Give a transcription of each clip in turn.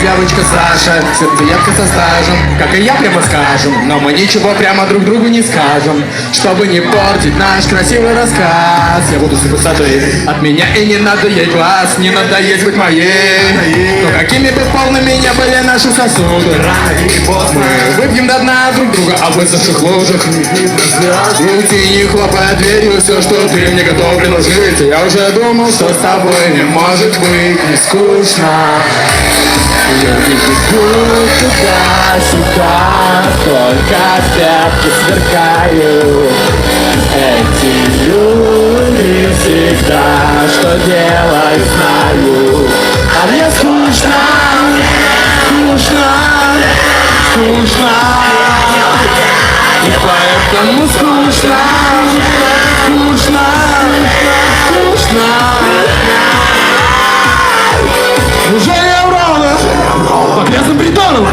девочка Саша, сердцеедка со стажем, как и я, прямо скажем. Но мы ничего прямо друг другу не скажем, чтобы не портить наш красивый рассказ. Я буду сыпать сады от меня, и не надо ей глаз, не надо есть быть моей. Но какими бы полными не были наши сосуды, мы выпьем до дна друг друга, а в высохших лужах уйти, не хлопая дверью, все, что ты мне готов предложить. Я уже думал, что с тобой не может быть не скучно. Я бегу туда-сюда, только пятки сверкают. Эти люди всегда что делать знают. А мне скучно, скучно, скучно. И поэтому скучно, скучно, скучно. Неужели я уровна? По грязным притонам,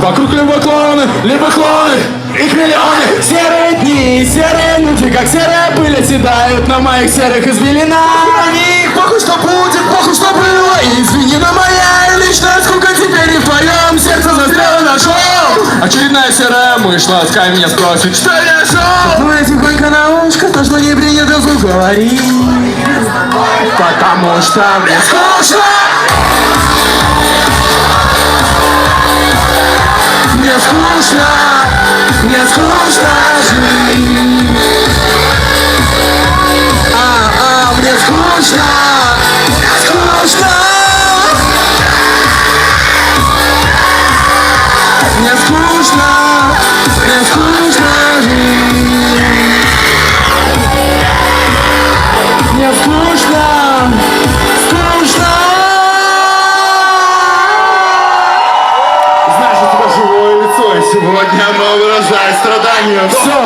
вокруг либо клоуны, либо клоуны. Их миллионы. Серые дни, серые люди, как серая пыль, оседают на моих серых извилинах. На них похуй, что будет, похуй, что было. И извини, но моя личная скука теперь и в твоем сердце застряла нашел. Очередная серая мышь ласкай меня спросит, что я шел. Шепнула тихонько на ушко, то, что не принято вслух говорить. Потому что мне скучно. Мне скучно, мне скучно жить. Мне скучно, скучно. Мне скучно, мне скучно жить. Мне скучно, скучно. Знаешь, у тебя живое лицо, и сегодня оно выражает страдания. Все.